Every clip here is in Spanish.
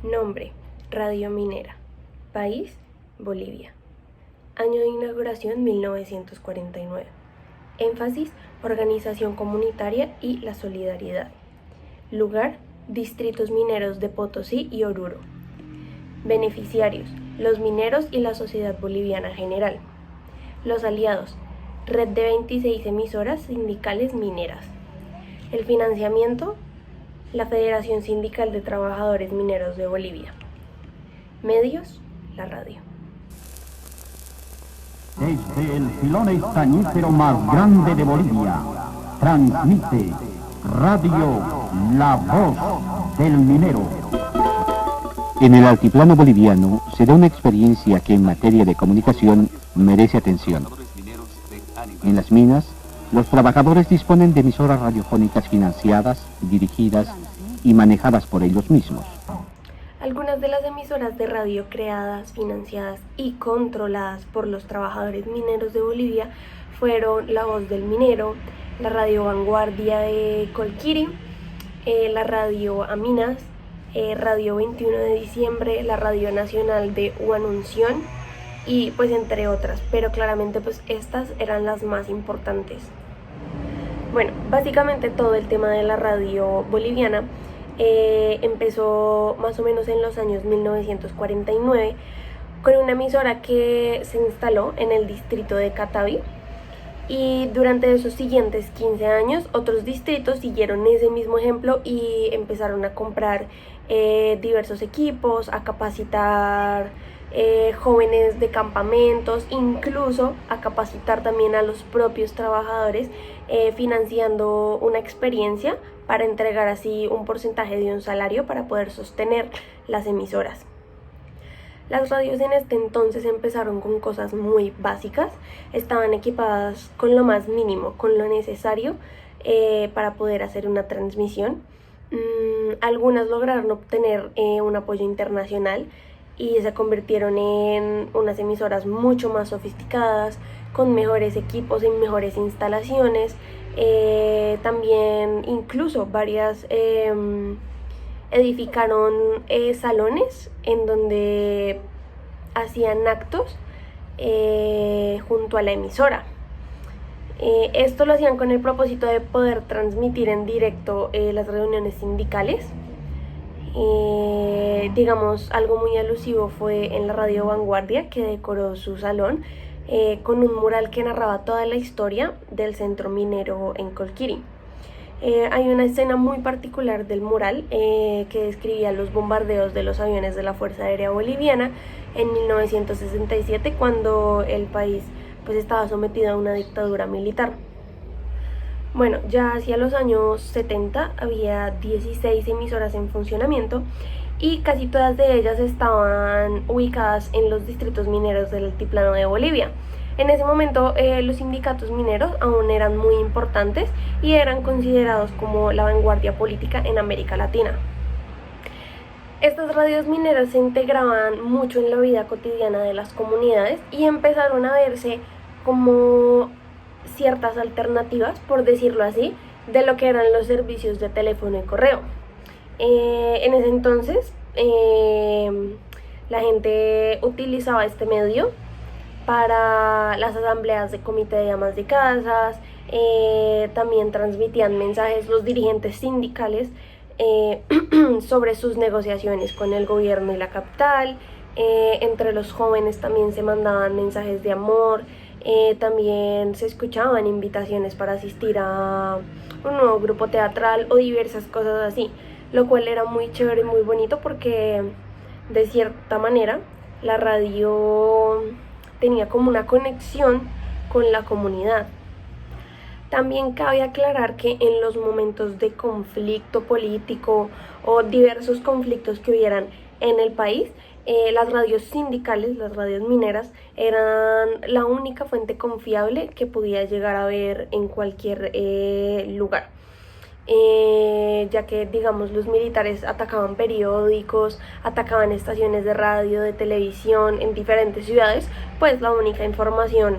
Nombre: Radio Minera. País: Bolivia. Año de inauguración: 1949. Énfasis: organización comunitaria y la solidaridad. Lugar: distritos mineros de Potosí y Oruro. Beneficiarios: los mineros y la sociedad boliviana general. Los aliados: red de 26 emisoras sindicales mineras. El financiamiento: la Federación Sindical de Trabajadores Mineros de Bolivia. Medios: la radio. Desde el filón estañífero más grande de Bolivia, transmite Radio La Voz del Minero. En el altiplano boliviano se da una experiencia que en materia de comunicación merece atención. En las minas, los trabajadores disponen de emisoras radiofónicas financiadas, dirigidas y manejadas por ellos mismos. Algunas de las emisoras de radio creadas, financiadas y controladas por los trabajadores mineros de Bolivia fueron La Voz del Minero, la Radio Vanguardia de Colquiri, la Radio Aminas, Radio 21 de Diciembre, la Radio Nacional de Huanunción y pues entre otras, pero claramente pues estas eran las más importantes. Bueno, básicamente todo el tema de la radio boliviana empezó más o menos en los años 1949 con una emisora que se instaló en el distrito de Cataví, y durante esos siguientes 15 años otros distritos siguieron ese mismo ejemplo y empezaron a comprar diversos equipos, a capacitar jóvenes de campamentos, incluso a capacitar también a los propios trabajadores, financiando una experiencia para entregar así un porcentaje de un salario para poder sostener las emisoras. Las radios en este entonces empezaron con cosas muy básicas, estaban equipadas con lo más mínimo, con lo necesario para poder hacer una transmisión. Algunas lograron obtener un apoyo internacional y se convirtieron en unas emisoras mucho más sofisticadas, con mejores equipos y mejores instalaciones. También incluso varias edificaron salones en donde hacían actos junto a la emisora. Esto lo hacían con el propósito de poder transmitir en directo las reuniones sindicales. Digamos, algo muy alusivo fue en la Radio Vanguardia, que decoró su salón con un mural que narraba toda la historia del centro minero en Colquiri. Hay una escena muy particular del mural que describía los bombardeos de los aviones de la Fuerza Aérea Boliviana en 1967, cuando el país pues estaba sometido a una dictadura militar. Bueno, ya hacia los años 70 había 16 emisoras en funcionamiento y casi todas de ellas estaban ubicadas en los distritos mineros del altiplano de Bolivia. En ese momento los sindicatos mineros aún eran muy importantes y eran considerados como la vanguardia política en América Latina. Estas radios mineras se integraban mucho en la vida cotidiana de las comunidades y empezaron a verse como ciertas alternativas, por decirlo así, de lo que eran los servicios de teléfono y correo. En ese entonces la gente utilizaba este medio para las asambleas de comité de amas de casas, también transmitían mensajes los dirigentes sindicales sobre sus negociaciones con el gobierno y la capital. Entre los jóvenes también se mandaban mensajes de amor, también se escuchaban invitaciones para asistir a un nuevo grupo teatral o diversas cosas así, lo cual era muy chévere y muy bonito porque de cierta manera la radio tenía como una conexión con la comunidad. También cabe aclarar que en los momentos de conflicto político o diversos conflictos que hubieran en el país, las radios sindicales, las radios mineras, eran la única fuente confiable que podía llegar a ver en cualquier lugar. Ya que, digamos, los militares atacaban periódicos, atacaban estaciones de radio, de televisión en diferentes ciudades, pues la única información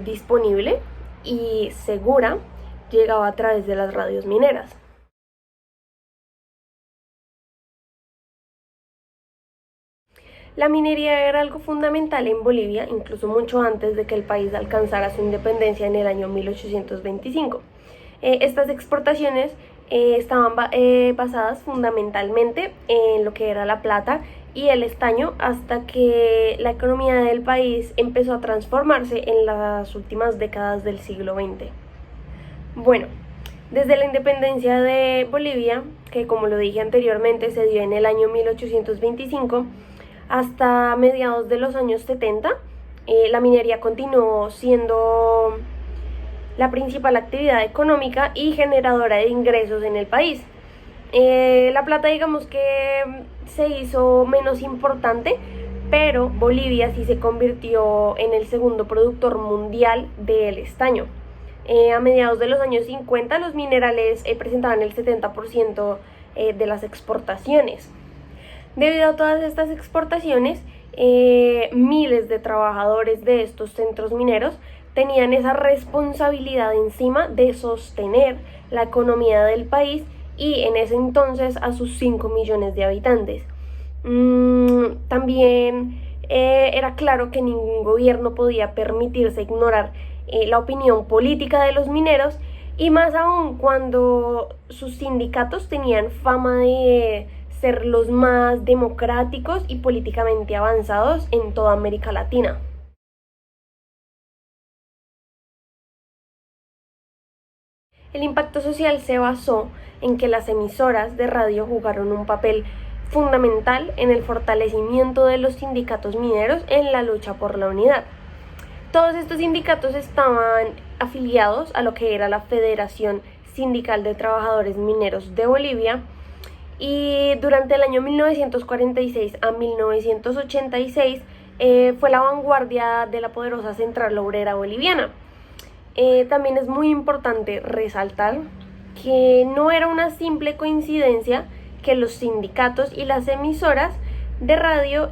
disponible y segura llegaba a través de las radios mineras. La minería era algo fundamental en Bolivia, incluso mucho antes de que el país alcanzara su independencia en el año 1825. Estas exportaciones estaban basadas fundamentalmente en lo que era la plata y el estaño, hasta que la economía del país empezó a transformarse en las últimas décadas del siglo XX. Bueno, desde la independencia de Bolivia, que como lo dije anteriormente se dio en el año 1825, hasta mediados de los años 70, la minería continuó siendo la principal actividad económica y generadora de ingresos en el país. La plata, digamos que se hizo menos importante, pero Bolivia sí se convirtió en el segundo productor mundial del estaño. A mediados de los años 50 los minerales presentaban el 70% de las exportaciones. Debido a todas estas exportaciones, miles de trabajadores de estos centros mineros tenían esa responsabilidad encima de sostener la economía del país y en ese entonces a sus 5 millones de habitantes. También era claro que ningún gobierno podía permitirse ignorar la opinión política de los mineros, y más aún cuando sus sindicatos tenían fama de ser los más democráticos y políticamente avanzados en toda América Latina. El impacto social se basó en que las emisoras de radio jugaron un papel fundamental en el fortalecimiento de los sindicatos mineros en la lucha por la unidad. Todos estos sindicatos estaban afiliados a lo que era la Federación Sindical de Trabajadores Mineros de Bolivia, y durante el año 1946 a 1986 fue la vanguardia de la poderosa Central Obrera Boliviana. También es muy importante resaltar que no era una simple coincidencia que los sindicatos y las emisoras de radio,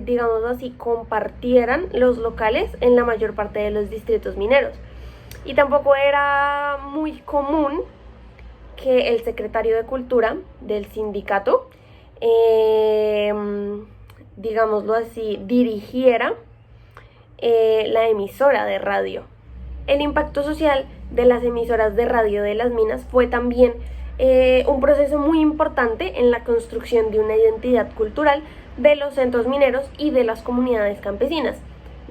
digamos así, compartieran los locales en la mayor parte de los distritos mineros. Y tampoco era muy común que el secretario de Cultura del sindicato, digámoslo así, dirigiera la emisora de radio. El impacto social de las emisoras de radio de las minas fue también un proceso muy importante en la construcción de una identidad cultural de los centros mineros y de las comunidades campesinas,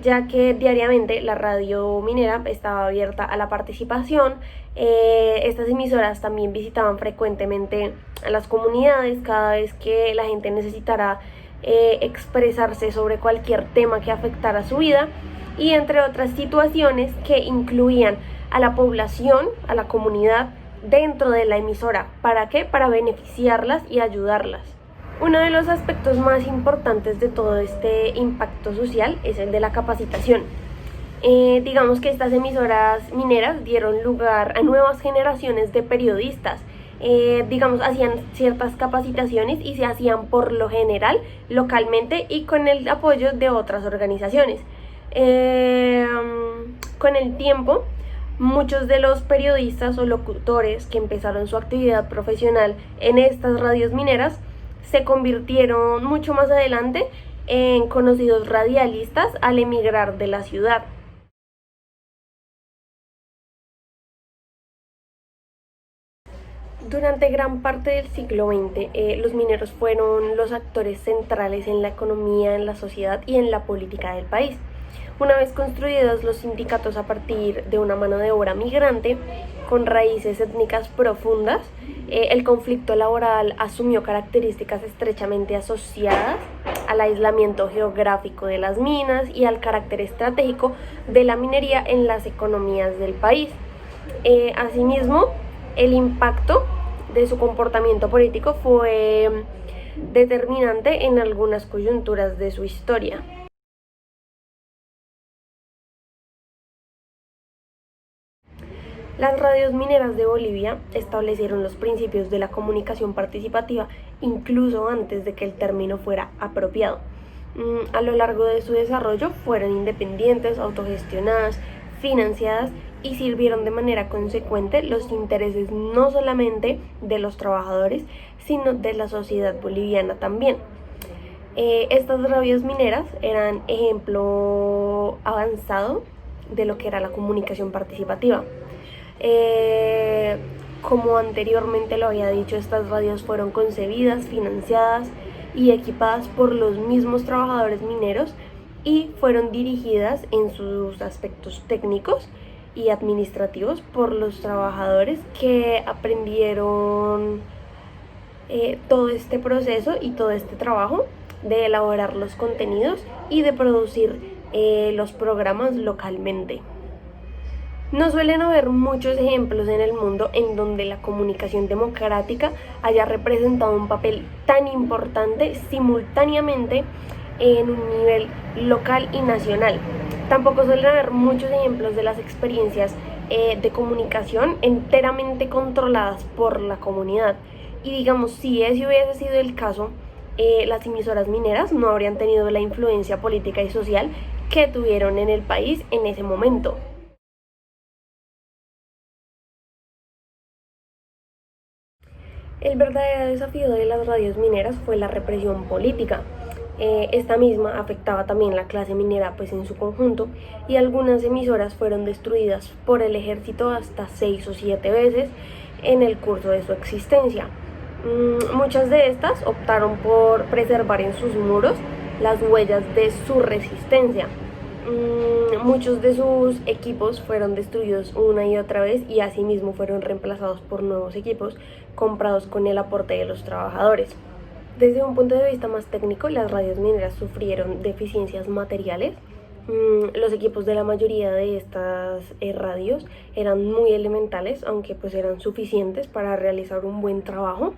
ya que diariamente la radio minera estaba abierta a la participación. Estas emisoras también visitaban frecuentemente a las comunidades cada vez que la gente necesitara expresarse sobre cualquier tema que afectara su vida, y entre otras situaciones que incluían a la población, a la comunidad dentro de la emisora. ¿Para qué? Para beneficiarlas y ayudarlas. Uno de los aspectos más importantes de todo este impacto social es el de la capacitación. Digamos que estas emisoras mineras dieron lugar a nuevas generaciones de periodistas. Digamos, hacían ciertas capacitaciones y se hacían por lo general localmente y con el apoyo de otras organizaciones. Con el tiempo, muchos de los periodistas o locutores que empezaron su actividad profesional en estas radios mineras se convirtieron mucho más adelante en conocidos radialistas al emigrar de la ciudad. Durante gran parte del siglo XX, los mineros fueron los actores centrales en la economía, en la sociedad y en la política del país. Una vez construidos los sindicatos a partir de una mano de obra migrante con raíces étnicas profundas, el conflicto laboral asumió características estrechamente asociadas al aislamiento geográfico de las minas y al carácter estratégico de la minería en las economías del país. Asimismo, el impacto de su comportamiento político fue determinante en algunas coyunturas de su historia. Las radios mineras de Bolivia establecieron los principios de la comunicación participativa incluso antes de que el término fuera apropiado. A lo largo de su desarrollo fueron independientes, autogestionadas, financiadas y sirvieron de manera consecuente los intereses no solamente de los trabajadores, sino de la sociedad boliviana también. Estas radios mineras eran ejemplo avanzado de lo que era la comunicación participativa. Como anteriormente lo había dicho, estas radios fueron concebidas, financiadas y equipadas por los mismos trabajadores mineros y fueron dirigidas en sus aspectos técnicos y administrativos por los trabajadores que aprendieron todo este proceso y todo este trabajo de elaborar los contenidos y de producir los programas localmente. No suelen haber muchos ejemplos en el mundo en donde la comunicación democrática haya representado un papel tan importante simultáneamente en un nivel local y nacional. Tampoco suelen haber muchos ejemplos de las experiencias de comunicación enteramente controladas por la comunidad. Y digamos, si ese hubiese sido el caso, las emisoras mineras no habrían tenido la influencia política y social que tuvieron en el país en ese momento. El verdadero desafío de las radios mineras fue la represión política. Esta misma afectaba también la clase minera pues en su conjunto, y algunas emisoras fueron destruidas por el ejército hasta 6 o 7 veces en el curso de su existencia. Muchas de estas optaron por preservar en sus muros las huellas de su resistencia. Muchos de sus equipos fueron destruidos una y otra vez y asimismo fueron reemplazados por nuevos equipos comprados con el aporte de los trabajadores. Desde un punto de vista más técnico, las radios mineras sufrieron deficiencias materiales. Los equipos de la mayoría de estas radios eran muy elementales, aunque pues eran suficientes para realizar un buen trabajo.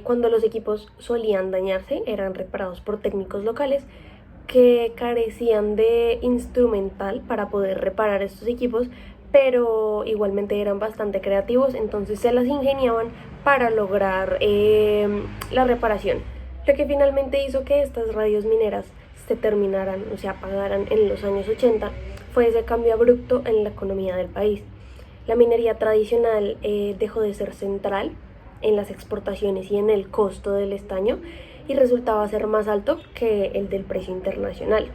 Cuando los equipos solían dañarse, eran reparados por técnicos locales que carecían de instrumental para poder reparar estos equipos, pero igualmente eran bastante creativos, entonces se las ingeniaban para lograr la reparación. Lo que finalmente hizo que estas radios mineras se terminaran o se apagaran en los años 80 fue ese cambio abrupto en la economía del país. La minería tradicional dejó de ser central en las exportaciones y en el costo del estaño, y resultaba ser más alto que el del precio internacional.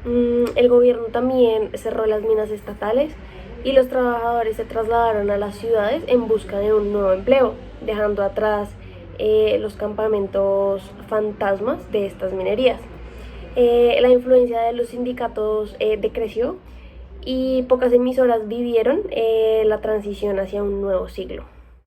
El gobierno también cerró las minas estatales y los trabajadores se trasladaron a las ciudades en busca de un nuevo empleo, dejando atrás los campamentos fantasmas de estas minerías. La influencia de los sindicatos decreció y pocas emisoras vivieron la transición hacia un nuevo siglo.